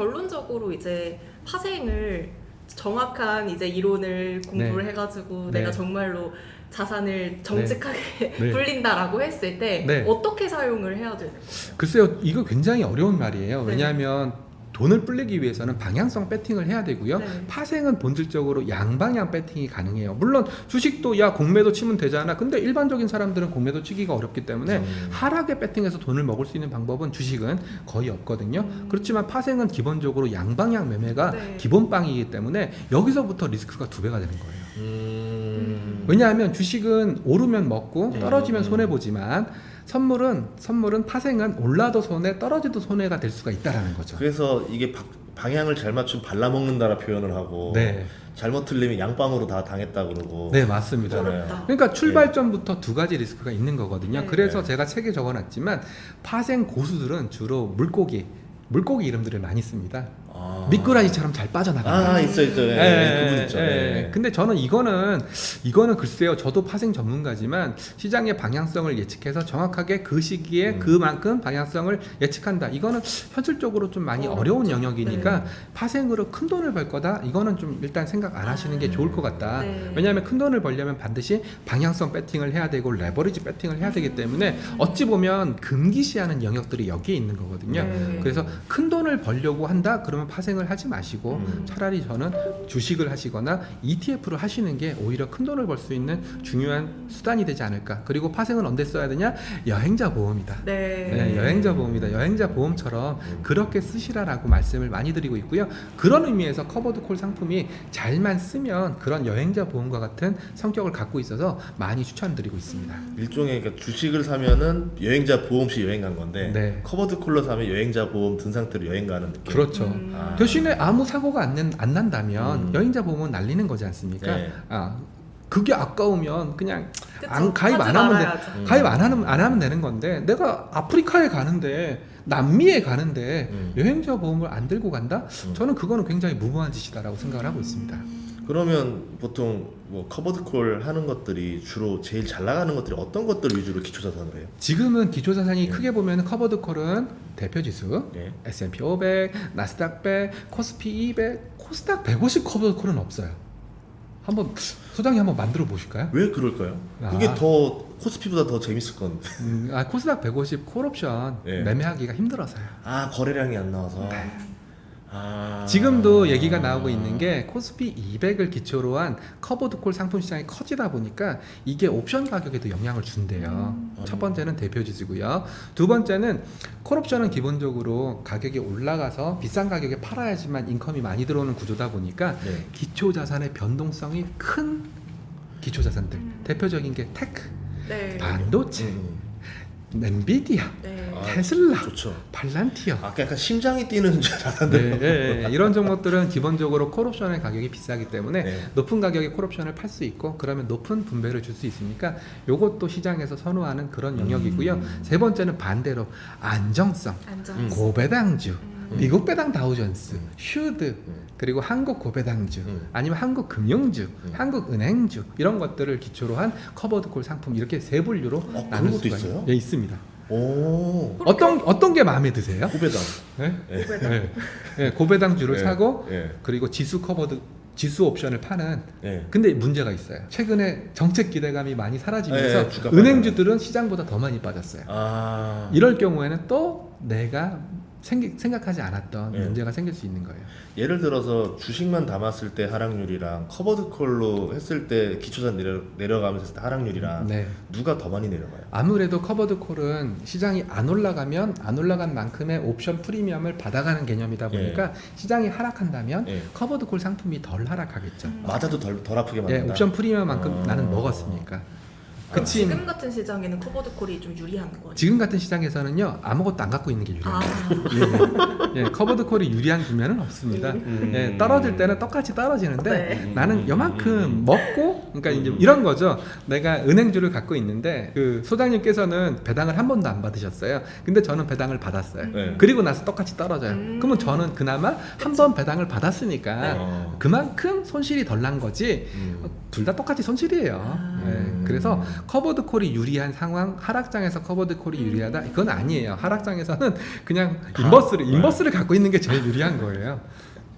결론적으로 이제 파생을 정확한 이제 이론을 공부를 해가지고 네. 내가 정말로 자산을 정직하게 네. 불린다라고 했을 때 네. 어떻게 사용을 해야 되는 거예요? 글쎄요, 이거 굉장히 어려운 말이에요. 네. 왜냐하면 돈을 불리기 위해서는 방향성 배팅을 해야 되고요. 네. 파생은 본질적으로 양방향 배팅이 가능해요. 물론 주식도 야 공매도 치면 되잖아. 근데 일반적인 사람들은 공매도 치기가 어렵기 때문에 하락에 배팅해서 돈을 먹을 수 있는 방법은 주식은 거의 없거든요. 그렇지만 파생은 기본적으로 양방향 매매가 네. 기본빵이기 때문에 여기서부터 리스크가 2배가 되는 거예요. 왜냐하면 주식은 오르면 먹고 떨어지면 손해보지만 선물은 파생은 올라도 손해 떨어져도 손해가 될 수가 있다라는 거죠. 그래서 이게 방향을 잘 맞추면 발라먹는다라 표현을 하고 네. 잘못 틀리면 양빵으로 다 당했다 그러고. 네, 맞습니다. 어렵다. 그러니까 출발점부터 두 가지 리스크가 있는 거거든요. 네. 그래서 네. 제가 책에 적어놨지만 파생 고수들은 주로 물고기 이름들을 많이 씁니다. 미꾸라지처럼 잘 빠져나간다. 있어. 그분 있죠. 네. 근데 저는 이거는 글쎄요. 저도 파생 전문가지만 시장의 방향성을 예측해서 정확하게 그 시기에 그만큼 방향성을 예측한다. 이거는 현실적으로 좀 많이 어려운 영역이니까 네. 파생으로 큰 돈을 벌 거다. 이거는 좀 일단 생각 안 하시는 게 좋을 것 같다. 네. 왜냐하면 큰 돈을 벌려면 반드시 방향성 배팅을 해야 되고 레버리지 배팅을 해야 되기 때문에 어찌 보면 금기시하는 영역들이 여기에 있는 거거든요. 네. 그래서 큰 돈을 벌려고 한다? 그러면 파생을 하지 마시고 차라리 저는 주식을 하시거나 ETF를 하시는 게 오히려 큰 돈을 벌 수 있는 중요한 수단이 되지 않을까. 그리고 파생은 언제 써야 되냐? 여행자 보험이다. 네. 여행자 보험이다. 여행자 보험처럼 그렇게 쓰시라라고 말씀을 많이 드리고 있고요. 그런 의미에서 커버드 콜 상품이 잘만 쓰면 그런 여행자 보험과 같은 성격을 갖고 있어서 많이 추천드리고 있습니다. 일종의 그러니까 주식을 사면은 여행자 보험 시 여행 간 건데 네. 커버드 콜러 사면 여행자 보험 든 상태로 여행 가는 느낌. 그렇죠. 대신에 아무 사고가 안 난다면 여행자 보험은 날리는 거지 않습니까? 네. 그게 아까우면 그냥 그쵸. 가입 하지 안 하면 말아야죠. 가입 안 하면 되는 건데 내가 아프리카에 가는데 남미에 가는데 여행자 보험을 안 들고 간다? 저는 그거는 굉장히 무모한 짓이다라고 생각을 하고 있습니다. 그러면 보통 뭐 커버드 콜 하는 것들이 주로 제일 잘 나가는 것들이 어떤 것들 위주로 기초 자산을 해요? 지금은 기초자산이 크게 보면 커버드 콜은 대표지수, 네. S&P 500, 나스닥 100, 코스피 200, 코스닥 150 커버드 콜은 없어요. 한번 소장님 한번 만들어 보실까요? 왜 그럴까요? 그게 더 코스피보다 더 재밌을 건데. 코스닥 150 콜옵션 네. 매매하기가 힘들어서요. 거래량이 안 나와서. 지금도 얘기가 나오고 있는 게 코스피 200을 기초로 한 커버드 콜 상품 시장이 커지다 보니까 이게 옵션 가격에도 영향을 준대요. 첫 번째는 대표지수고요. 두 번째는 콜옵션은 기본적으로 가격이 올라가서 비싼 가격에 팔아야지만 인컴이 많이 들어오는 구조다 보니까 네. 기초자산의 변동성이 큰 기초자산들 대표적인 게 테크, 네. 반도체, 엔비디아, 네. 테슬라, 좋죠. 팔란티어 약간 심장이 뛰는 자산들. 이런 종목들은 기본적으로 콜옵션의 가격이 비싸기 때문에 네. 높은 가격에 콜옵션을 팔 수 있고 그러면 높은 분배를 줄 수 있으니까 이것도 시장에서 선호하는 그런 영역이고요. 세 번째는 반대로 안정성, 안정. 고배당주, 미국 배당 다우존스, 슈드, 그리고 한국 고배당주, 아니면 한국 금융주, 한국 은행주 이런 것들을 기초로 한 커버드 콜 상품 이렇게 세 분류로 그런 나눌 것도 수가 있어요? 예, 있습니다. 오. 어떤 게 마음에 드세요? 후배당. 네? 고배당. 네, 고배당주를 네. 사고 네. 그리고 지수 옵션을 파는. 네. 근데 문제가 있어요. 최근에 정책 기대감이 많이 사라지면서 네, 주가 은행주들은 시장보다 더 많이 빠졌어요. 이럴 경우에는 또 내가 생각하지 않았던 네. 문제가 생길 수 있는 거예요. 예를 들어서 주식만 담았을 때 하락률이랑 커버드 콜로 했을 때 기초자산 내려가면서 했을 때 하락률이랑 네. 누가 더 많이 내려가요? 아무래도 커버드 콜은 시장이 안 올라가면 안 올라간 만큼의 옵션 프리미엄을 받아가는 개념이다 보니까 시장이 하락한다면 예. 커버드 콜 상품이 덜 하락하겠죠. 맞아도 덜 아프게 예, 만든다. 옵션 프리미엄만큼 나는 먹었으니까. 그치. 지금 같은 시장에는 커버드 콜이 좀 유리한 거죠. 지금 같은 시장에서는요 아무것도 안 갖고 있는 게 유리합니다. 예, 커버드 콜이 유리한 국면은 없습니다. 예, 떨어질 때는 똑같이 떨어지는데 네. 나는 요만큼 먹고, 그러니까 이제 이런 거죠. 내가 은행주를 갖고 있는데 그 소장님께서는 배당을 한 번도 안 받으셨어요. 근데 저는 배당을 받았어요. 네. 그리고 나서 똑같이 떨어져요. 그러면 저는 그나마 한 번 배당을 받았으니까 그만큼 손실이 덜 난 거지. 둘 다 똑같이 손실이에요. 예, 그래서 커버드 콜이 유리한 상황, 하락장에서 커버드 콜이 유리하다? 이건 아니에요. 하락장에서는 그냥 인버스를 갖고 있는 게 제일 유리한 거예요.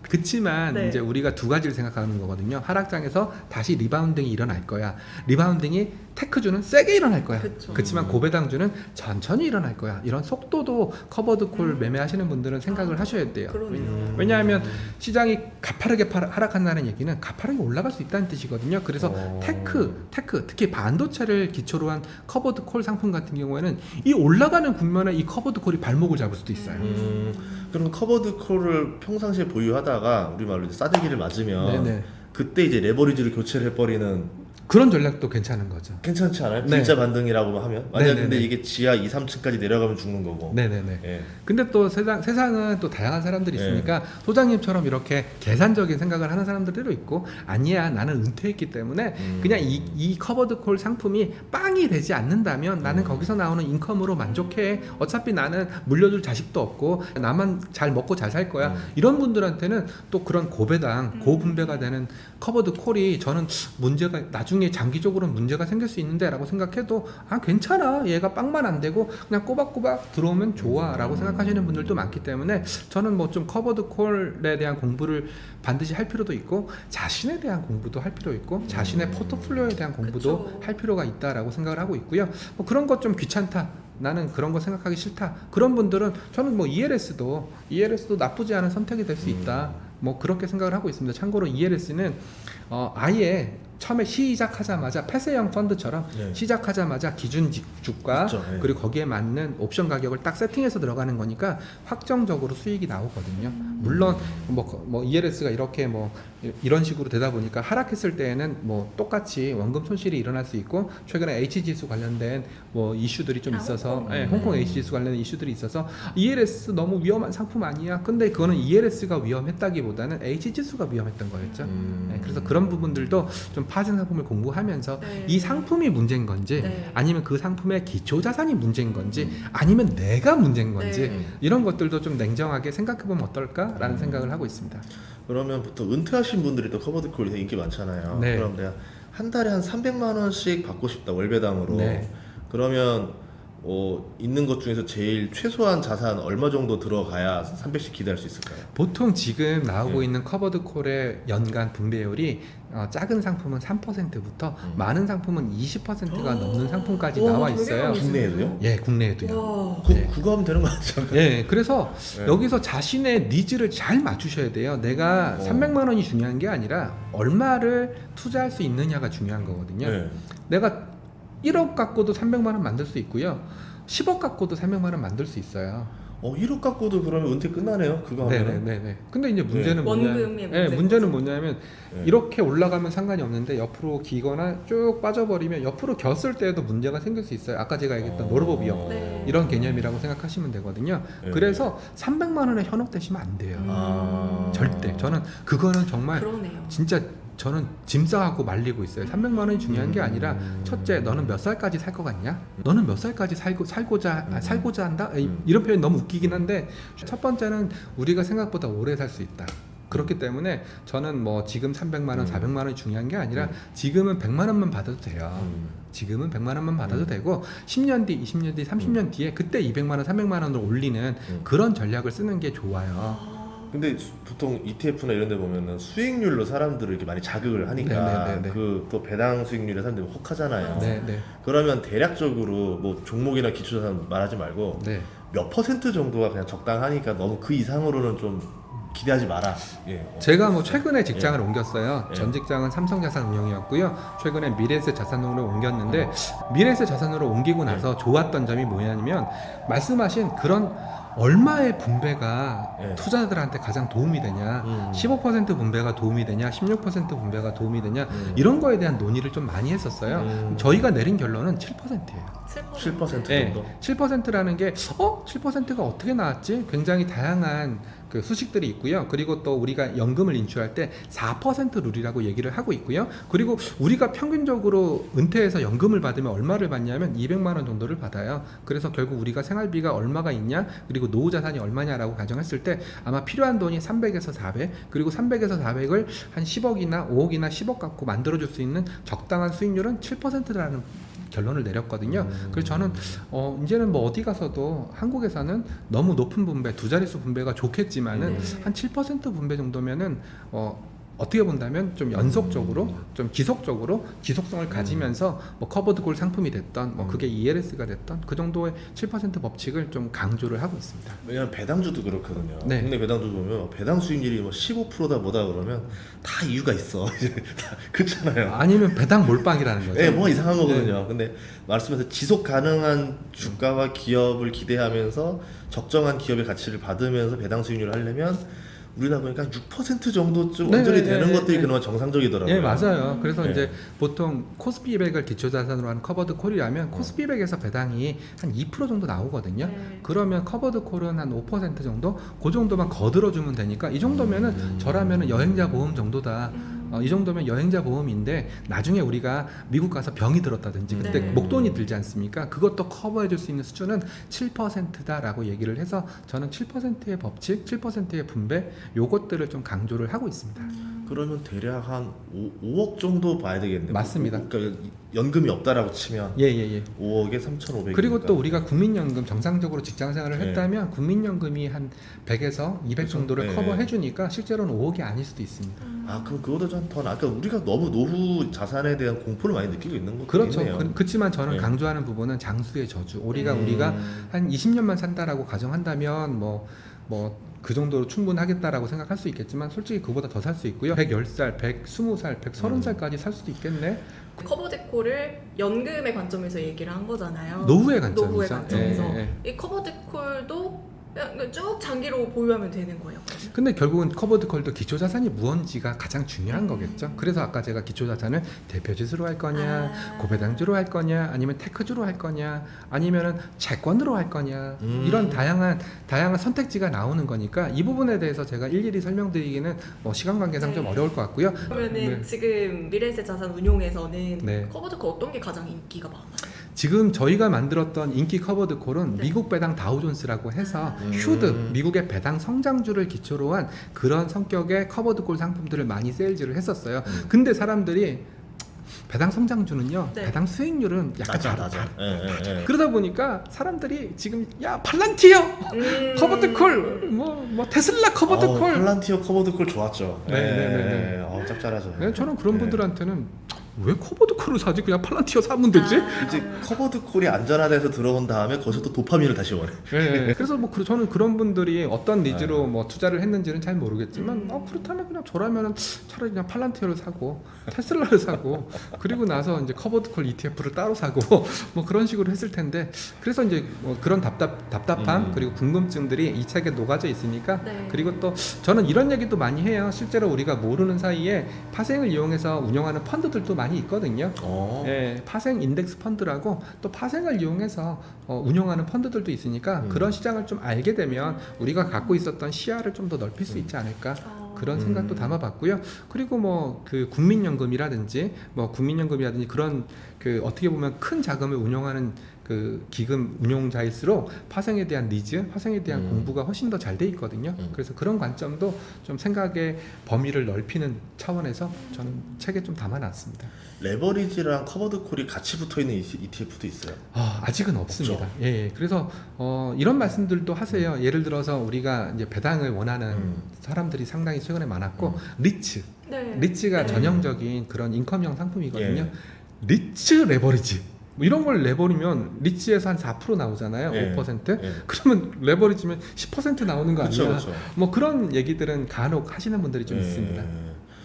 그치만 네. 이제 우리가 두 가지를 생각하는 거거든요. 하락장에서 다시 리바운딩이 일어날 거야. 리바운딩이 테크주는 세게 일어날 거야. 그쵸. 그치만 고배당주는 천천히 일어날 거야. 이런 속도도 커버드 콜 매매하시는 분들은 생각을 하셔야 돼요. 그러네요. 왜냐하면 시장이 가파르게 하락한다는 얘기는 가파르게 올라갈 수 있다는 뜻이거든요. 그래서 테크 특히 반도체를 기초로 한 커버드 콜 상품 같은 경우에는 이 올라가는 국면에 이 커버드 콜이 발목을 잡을 수도 있어요. 그럼 커버드 콜을 평상시에 보유하다가 우리 말로 이제 싸대기를 맞으면 네네. 그때 이제 레버리지를 교체를 해버리는 그런 전략도 괜찮은 거죠. 괜찮지 않아요? 네. 분자 반등이라고 하면 만약 네네네. 근데 이게 지하 2, 3층까지 내려가면 죽는 거고. 네네네. 예. 근데 또 세상은 또 다양한 사람들이 네. 있으니까 소장님처럼 이렇게 계산적인 생각을 하는 사람들도 있고 아니야 나는 은퇴했기 때문에 그냥 이 커버드 콜 상품이 빵이 되지 않는다면 나는 거기서 나오는 인컴으로 만족해. 어차피 나는 물려줄 자식도 없고 나만 잘 먹고 잘 살 거야. 이런 분들한테는 또 그런 고배당 고분배가 되는 커버드 콜이 저는 문제가 나중에 장기적으로 문제가 생길 수 있는데 라고 생각해도 아 괜찮아 얘가 빵만 안 되고 그냥 꼬박꼬박 들어오면 좋아 라고 생각하시는 분들도 많기 때문에 저는 뭐 좀 커버드 콜에 대한 공부를 반드시 할 필요도 있고 자신에 대한 공부도 할 필요 있고 자신의 포트폴리오에 대한 공부도 그쵸. 할 필요가 있다라고 생각을 하고 있고요. 뭐 그런 것 좀 귀찮다. 나는 그런 거 생각하기 싫다. 그런 분들은 저는 뭐 ELS도 나쁘지 않은 선택이 될 수 있다. 뭐 그렇게 생각을 하고 있습니다. 참고로 ELS는 아예 처음에 시작하자마자 폐쇄형 펀드처럼 네. 시작하자마자 기준 주가 그렇죠. 네. 그리고 거기에 맞는 옵션 가격을 딱 세팅해서 들어가는 거니까 확정적으로 수익이 나오거든요. 물론 뭐 ELS가 이렇게 뭐 이런 식으로 되다 보니까 하락했을 때에는 뭐 똑같이 원금 손실이 일어날 수 있고 최근에 H지수 관련된 뭐 이슈들이 좀 있어서 홍콩 H지수 관련된 이슈들이 있어서 ELS 너무 위험한 상품 아니야. 근데 그거는 ELS가 위험했다기보다는 H지수가 위험했던 거였죠. 네, 그래서 그런 부분들도 좀 파생 상품을 공부하면서 네. 이 상품이 문제인 건지 네. 아니면 그 상품의 기초 자산이 문제인 건지 아니면 내가 문제인 건지 네. 이런 것들도 좀 냉정하게 생각해 보면 어떨까라는 생각을 하고 있습니다. 그러면 보통 은퇴하신 분들이 또 커버드 콜이 되게 인기 많잖아요. 네. 그럼 내가 한 달에 한 300만 원씩 받고 싶다 월배당으로. 네. 그러면 있는 것 중에서 제일 최소한 자산 얼마 정도 들어가야 300씩 기대할 수 있을까요? 보통 지금 나오고 네. 있는 커버드 콜의 연간 분배율이 작은 상품은 3%부터 많은 상품은 20%가 넘는 상품까지 와, 나와 되게 있어요. 많이 국내에도요? 예, 국내에도요. 와. 네. 그거 하면 되는 거 아니죠? 예, 그래서 네. 여기서 자신의 니즈를 잘 맞추셔야 돼요. 내가 300만 원이 중요한 게 아니라 얼마를 투자할 수 있느냐가 중요한 거거든요. 네. 내가 1억 갖고도 300만 원 만들 수 있고요. 10억 갖고도 300만 원 만들 수 있어요. 1억 갖고도 그러면 은퇴 끝나네요. 그거 하면. 네네네. 근데 이제 문제는 원금의 문제인 문제는 거죠. 뭐냐면 네. 이렇게 올라가면 상관이 없는데 옆으로 기거나 쭉 빠져버리면 옆으로 겼을 때에도 문제가 생길 수 있어요. 아까 제가 얘기했던 노르법 위험 네. 이런 개념이라고 생각하시면 되거든요. 네. 그래서 300만 원에 현혹되시면 안 돼요. 절대. 저는 그거는 정말 그러네요. 진짜 저는 짐 싸갖고 말리고 있어요. 300만 원이 중요한 게 아니라 첫째, 너는 몇 살까지 살 것 같냐? 너는 몇 살까지 살고자 한다? 이런 표현이 너무 웃기긴 한데 첫 번째는 우리가 생각보다 오래 살 수 있다. 그렇기 때문에 저는 뭐 지금 300만 원, 400만 원이 중요한 게 아니라 지금은 100만 원만 받아도 돼요. 지금은 100만 원만 받아도 되고 10년 뒤, 20년 뒤, 30년 뒤에 그때 200만 원, 300만 원을 올리는 그런 전략을 쓰는 게 좋아요. 근데 보통 ETF나 이런 데 보면은 수익률로 사람들을 이렇게 많이 자극을 하니까 네네네네. 그 또 배당 수익률에 사람들이 혹하잖아요. 네, 네. 그러면 대략적으로 뭐 종목이나 기초자산 말하지 말고 네. 몇 퍼센트 정도가 그냥 적당하니까 너무 그 이상으로는 좀 기대하지 마라. 예. 제가 뭐 최근에 직장을 옮겼어요. 예. 전 직장은 삼성자산운용이었고요. 최근에 미래에셋 자산운용으로 옮겼는데 미래에셋 자산으로 옮기고 나서 좋았던 점이 뭐냐면 말씀하신 그런 얼마의 분배가 예. 투자자들한테 가장 도움이 되냐 15% 분배가 도움이 되냐 16% 분배가 도움이 되냐 이런 거에 대한 논의를 좀 많이 했었어요. 저희가 내린 결론은 7%예요. 7% 네, 정도. 7%라는 게 7%가 어떻게 나왔지? 굉장히 다양한 그 수식들이 있고요. 그리고 또 우리가 연금을 인출할 때 4% 룰이라고 얘기를 하고 있고요. 그리고 우리가 평균적으로 은퇴해서 연금을 받으면 얼마를 받냐면 200만 원 정도를 받아요. 그래서 결국 우리가 생활비가 얼마가 있냐 그리고 노후 자산이 얼마냐라고 가정했을 때 아마 필요한 돈이 300에서 400 그리고 300에서 400을 한 10억이나 5억이나 10억 갖고 만들어줄 수 있는 적당한 수익률은 7%라는 결론을 내렸거든요. 그래서 저는 이제는 뭐 어디 가서도 한국에서는 너무 높은 분배, 두 자릿수 분배가 좋겠지만은 한 7% 분배 정도면은 어떻게 본다면 좀 연속적으로 좀 지속적으로 지속성을 가지면서 뭐 커버드 콜 상품이 됐던 뭐 그게 ELS가 됐던 그 정도의 7% 법칙을 좀 강조를 하고 있습니다. 왜냐면 배당주도 그렇거든요. 네. 국내 배당주 보면 배당 수익률이 뭐 15%다 뭐다 그러면 다 이유가 있어. 이제 다 그렇잖아요. 아니면 배당 몰빵이라는 거죠. 네, 뭐 이상한 거거든요. 근데 말씀해서 지속 가능한 주가와 기업을 기대하면서 적정한 기업의 가치를 받으면서 배당 수익률을 하려면 우리나라 보니까 6% 정도 좀 네, 언저리 네, 되는 네, 것들이 네. 그나마 정상적이더라고요. 예, 맞아요. 그래서 네. 이제 보통 코스피 200을 기초자산으로 하는 커버드 콜이라면 코스피 200에서 배당이 한 2% 정도 나오거든요. 네. 그러면 커버드 콜은 한 5% 정도? 그 정도만 거들어주면 되니까 이 정도면은 저라면은 여행자 보험 정도다. 이 정도면 여행자 보험인데 나중에 우리가 미국 가서 병이 들었다든지 그때 네. 목돈이 들지 않습니까? 그것도 커버해 줄 수 있는 수준은 7%다라고 얘기를 해서 저는 7%의 법칙, 7%의 분배 요것들을 좀 강조를 하고 있습니다. 그러면 대략 한 5억 정도 봐야 되겠네요. 맞습니다. 그러니까 연금이 없다라고 치면 예. 5억에 3,500. 그리고 또 우리가 국민연금 정상적으로 직장생활을 네. 했다면 국민연금이 한 100에서 200 정도를 네. 커버해 주니까 실제로는 5억이 아닐 수도 있습니다. 아 그럼 그거보다 좀 더 나아. 그러니까 우리가 너무 노후 자산에 대한 공포를 많이 느끼고 있는 것도 그렇죠. 있네요. 그렇지만 저는 네. 강조하는 부분은 장수의 저주. 우리가 한 20년만 산다라고 가정한다면 뭐 그 정도로 충분하겠다라고 생각할 수 있겠지만 솔직히 그보다 더 살 수 있고요. 110살, 120살, 130살까지 살 수도 있겠네. 커버데콜을 연금의 관점에서 얘기를 한 거잖아요. 노후의 관점이죠. 노후의 관점에서 예. 이 커버데콜도 그냥 쭉 장기로 보유하면 되는 거예요. 근데 결국은 커버드 콜도 기초자산이 무언지가 가장 중요한 거겠죠. 그래서 아까 제가 기초자산을 대표지수로 할 거냐, 고배당주로 할 거냐, 아니면 테크주로 할 거냐, 아니면은 채권으로 할 거냐, 이런 다양한 선택지가 나오는 거니까 이 부분에 대해서 제가 일일이 설명드리기는 뭐 시간 관계상 좀 네. 어려울 것 같고요. 그러면은 네. 지금 미래에셋 자산 운용에서는 네. 커버데콜 어떤 게 가장 인기가 많아요? 지금 저희가 만들었던 인기 커버드 콜은 네. 미국 배당 다우존스라고 해서 음. 휴드, 미국의 배당 성장주를 기초로 한 그런 성격의 커버드 콜 상품들을 많이 세일즈를 했었어요. 근데 사람들이 배당 성장주는요, 네. 배당 수익률은 약간 낮아. 예. 그러다 보니까 사람들이 지금 야 팔란티어 커버드 콜, 뭐 테슬라 커버드 콜. 팔란티어 커버드콜 좋았죠. 네. 짭짤하죠. 네, 저는 그런 네. 분들한테는 왜 커버드 콜을 사지? 그냥 팔란티어 사면 되지? 이제 커버드콜이 안전하다해서 들어온 다음에 거기서 또 도파민을 다시 원해. 네. 그래서 뭐 저는 그런 분들이 어떤 니즈로 뭐 투자를 했는지는 잘 모르겠지만 그렇다면 그냥 저라면은 차라리 그냥 팔란티어를 사고 테슬라를 사고 그리고 나서 이제 커버드콜 ETF를 따로 사고 뭐 그런 식으로 했을 텐데 그래서 이제 뭐 그런 답답함 그리고 궁금증들이 이 책에 녹아져 있으니까 네. 그리고 또 저는 이런 얘기도 많이 해요. 실제로 우리가 모르는 사이에 파생을 이용해서 운영하는 펀드들도 많이 있거든요. 예, 파생 인덱스 펀드라고 또 파생을 이용해서 운영하는 펀드들도 있으니까 그런 시장을 좀 알게 되면 우리가 갖고 있었던 시야를 좀 더 넓힐 수 있지 않을까 그런 생각도 담아봤고요. 그리고 뭐 그 국민연금이라든지 그런 그 어떻게 보면 큰 자금을 운영하는 그 기금 운용자일수록 파생에 대한 니즈, 파생에 대한 공부가 훨씬 더 잘 돼 있거든요. 그래서 그런 관점도 좀 생각의 범위를 넓히는 차원에서 저는 책에 좀 담아놨습니다. 레버리지랑 커버드콜이 같이 붙어있는 ETF도 있어요. 아직은 없습니다. 없죠. 예, 그래서 이런 말씀들도 하세요. 예를 들어서 우리가 이제 배당을 원하는 사람들이 상당히 최근에 많았고 리츠가 네. 전형적인 그런 인컴형 상품이거든요. 예. 리츠 레버리지 뭐 이런 걸 내버리면 리츠에서 한 4% 나오잖아요. 예. 5%. 예. 그러면 레버리지면 10% 나오는 거 아니야? 그렇죠. 뭐 그런 얘기들은 간혹 하시는 분들이 좀 있습니다.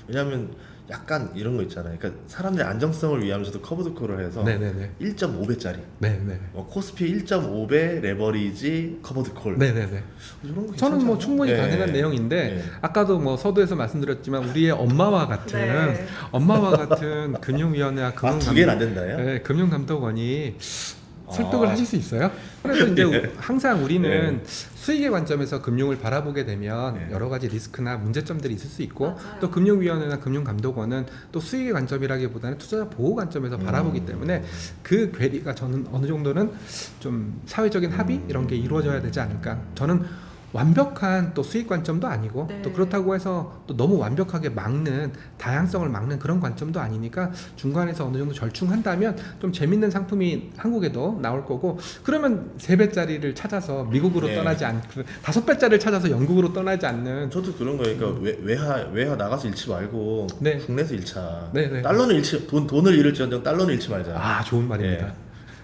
왜냐하면 약간 이런 거 있잖아요. 그러니까 사람들의 안정성을 위하면서도 커버드콜을 해서 네네네. 1.5배짜리 네네. 코스피 1.5배 레버리지 커버드콜. 네네네. 이런 거 저는 뭐 괜찮지 충분히 않아요? 가능한 내용인데 예. 아까도 뭐 서두에서 말씀드렸지만 우리의 엄마와 같은 금융위원회와 두 개는 안 된다요? 네, 금융감독원이 설득을 하실 수 있어요. 그래서 이제 항상 우리는 수익의 관점에서 금융을 바라보게 되면 여러 가지 리스크나 문제점들이 있을 수 있고 맞아요. 또 금융위원회나 금융감독원은 또 수익의 관점이라기보다는 투자자 보호 관점에서 바라보기 때문에 그 괴리가 저는 어느 정도는 좀 사회적인 합의 이런 게 이루어져야 되지 않을까. 저는 완벽한 또 수익 관점도 아니고 네. 또 그렇다고 해서 또 너무 완벽하게 막는 다양성을 막는 그런 관점도 아니니까 중간에서 어느 정도 절충한다면 좀 재밌는 상품이 한국에도 나올 거고 그러면 3배짜리를 찾아서 미국으로 네. 떠나지 않고 5배짜리를 찾아서 영국으로 떠나지 않는 저도 그런 거예요. 그러니까 외화 나가서 잃지 말고 네. 국내에서 잃자. 네, 네. 달러는 잃지 돈을 잃을지언정 달러는 잃지 말자. 아 좋은 말입니다. 예.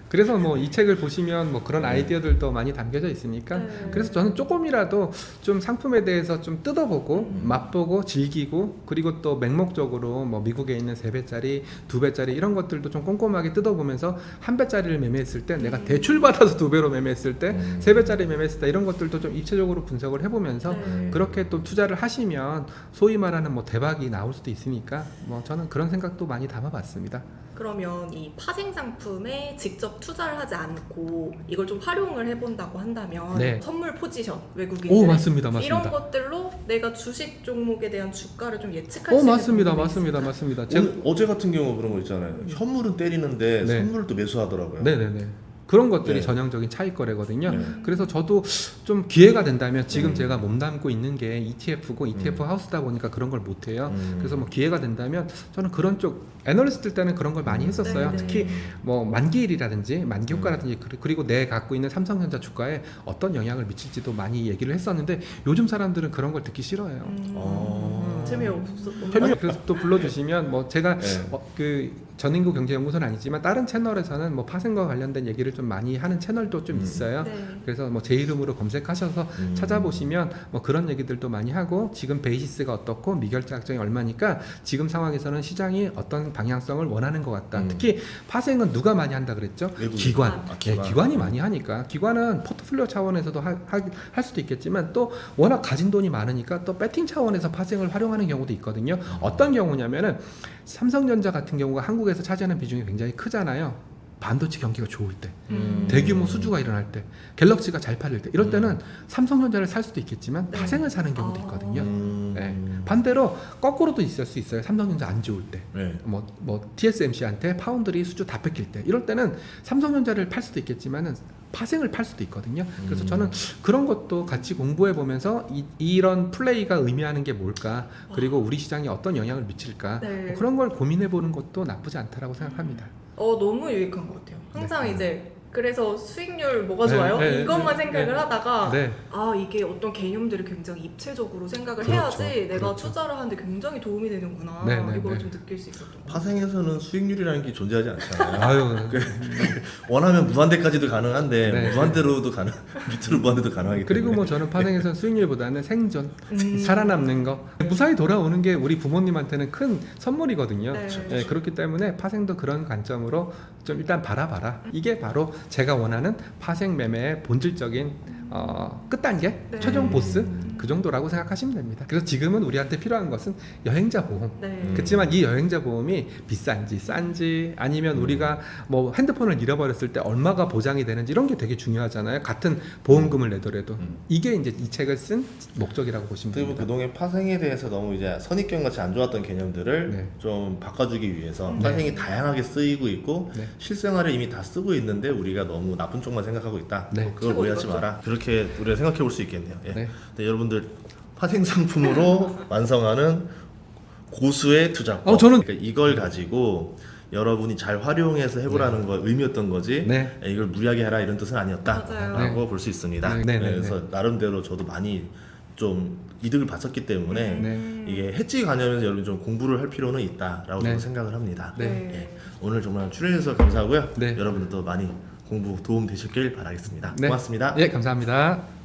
그래서 뭐 이 책을 보시면 뭐 그런 아이디어들도 많이 담겨져 있으니까 네. 그래서 저는 조금이라도 좀 상품에 대해서 좀 뜯어보고 맛보고 즐기고 그리고 또 맹목적으로 뭐 미국에 있는 3배짜리 2배짜리 이런 것들도 좀 꼼꼼하게 뜯어보면서 1배짜리를 매매했을 때 내가 대출 받아서 2배로 매매했을 때 3배짜리 매매했을 때 이런 것들도 좀 입체적으로 분석을 해보면서 네. 그렇게 또 투자를 하시면 소위 말하는 뭐 대박이 나올 수도 있으니까 뭐 저는 그런 생각도 많이 담아봤습니다. 그러면 이 파생 상품에 직접 투자를 하지 않고 이걸 좀 활용을 해본다고 한다면 네. 선물 포지션 외국인들 오 맞습니다, 이런 맞습니다. 것들로 내가 주식 종목에 대한 주가를 좀 예측할 수 있는 맞습니다, 방법이 맞습니다, 있을까요? 맞습니다. 제가 어제 같은 경우 그런 거 있잖아요. 현물은 때리는데 네. 선물을 또 매수하더라고요. 네네네. 그런 것들이 네. 전형적인 차익 거래거든요. 네. 그래서 저도 좀 기회가 된다면 지금 음. 제가 몸담고 있는 게 ETF고 ETF 하우스다 보니까 그런 걸 못해요. 그래서 뭐 기회가 된다면 저는 그런 쪽 애널리스트 때는 그런 걸 많이 했었어요. 네, 네. 특히 뭐 만기일이라든지 만기 효과라든지 그리고 내 갖고 있는 삼성전자 주가에 어떤 영향을 미칠지도 많이 얘기를 했었는데 요즘 사람들은 그런 걸 듣기 싫어해요. 재미없어. 그래서 또 불러주시면 뭐 제가 네. 그 전인구 경제연구소는 아니지만 다른 채널에서는 뭐 파생과 관련된 얘기를 좀 많이 하는 채널도 좀 있어요. 네. 그래서 뭐 제 이름으로 검색하셔서 찾아보시면 뭐 그런 얘기들도 많이 하고 지금 베이시스가 어떻고 미결제 약정이 얼마니까 지금 상황에서는 시장이 어떤 방향성을 원하는 것 같다. 특히 파생은 누가 많이 한다 그랬죠? 외국인. 기관. 아, 예, 기관이 많이 하니까 기관은 포트폴리오 차원에서도 할 수도 있겠지만 또 워낙 가진 돈이 많으니까 또 배팅 차원에서 파생을 활용하는 경우도 있거든요. 어떤 경우냐면은 삼성전자 같은 경우가 한국에서 차지하는 비중이 굉장히 크잖아요. 반도체 경기가 좋을 때, 대규모 수주가 일어날 때, 갤럭시가 잘 팔릴 때 이럴 때는 삼성전자를 살 수도 있겠지만 네. 파생을 사는 경우도 있거든요. 음. 네. 반대로 거꾸로도 있을 수 있어요. 삼성전자 안 좋을 때. 네. 뭐 TSMC한테 파운드리 수주 다 뺏길 때 이럴 때는 삼성전자를 팔 수도 있겠지만은 파생을 팔 수도 있거든요. 그래서 저는 그런 것도 같이 공부해 보면서 이런 플레이가 의미하는 게 뭘까 그리고 우리 시장에 어떤 영향을 미칠까 네. 뭐 그런 걸 고민해 보는 것도 나쁘지 않다라고 생각합니다. 너무 유익한 것 같아요. 항상 네. 이제 그래서 수익률 뭐가 네, 좋아요? 네, 이것만 네, 생각을 네. 하다가 네. 이게 어떤 개념들을 굉장히 입체적으로 생각을 그렇죠, 해야지 내가 그렇죠. 투자를 하는데 굉장히 도움이 되는구나 네, 네, 이걸 네. 좀 느낄 수 있었던 것 같아요. 파생에서는 수익률이라는 게 존재하지 않잖아요. 아유, 원하면 무한대까지도 가능한데 네. 무한대로도 밑으로 무한대도 가능하기 때문에. 그리고 뭐 저는 파생에서는 수익률보다는 생존, 음. 살아남는 거, 무사히 돌아오는 게 우리 부모님한테는 큰 선물이거든요. 네. 네, 그렇기 때문에 파생도 그런 관점으로 좀 일단 바라봐라. 이게 바로 제가 원하는 파생 매매의 본질적인 끝단계, 네. 최종 보스 그 정도라고 생각하시면 됩니다. 그래서 지금은 우리한테 필요한 것은 여행자 보험. 네. 그렇지만 이 여행자 보험이 비싼지 싼지 아니면 우리가 뭐 핸드폰을 잃어버렸을 때 얼마가 보장이 되는지 이런 게 되게 중요하잖아요. 같은 보험금을 내더라도 이게 이제 이 책을 쓴 목적이라고 보시면 어떻게 보면 됩니다. 그동안 파생에 대해서 너무 이제 선입견 같이 안 좋았던 개념들을 네. 좀 바꿔주기 위해서 파생이 다양하게 쓰이고 있고 네. 실생활에 이미 다 쓰고 있는데 우리가 너무 나쁜 쪽만 생각하고 있다. 네. 그걸 오해하지 마라. 그렇게 우리가 생각해 볼 수 있겠네요. 예. 네. 네, 여러분들 파생 상품으로 완성하는 고수의 투자법. 저는- 그러니까 이걸 가지고 여러분이 잘 활용해서 해보라는 거 의미였던 거지. 네. 이걸 무리하게 해라 이런 뜻은 맞아요. 아니었다라고 볼 수 있습니다. 네, 네, 네, 그래서 나름대로 저도 많이 좀 이득을 봤었기 때문에 네. 이게 해지 관련해서 여러분 좀 공부를 할 필요는 있다라고 네. 저는 생각을 합니다. 네. 예. 오늘 정말 출연해주셔서 감사하고요. 네. 여러분들도 많이 공부 도움 되셨길 바라겠습니다. 네. 고맙습니다. 예, 감사합니다.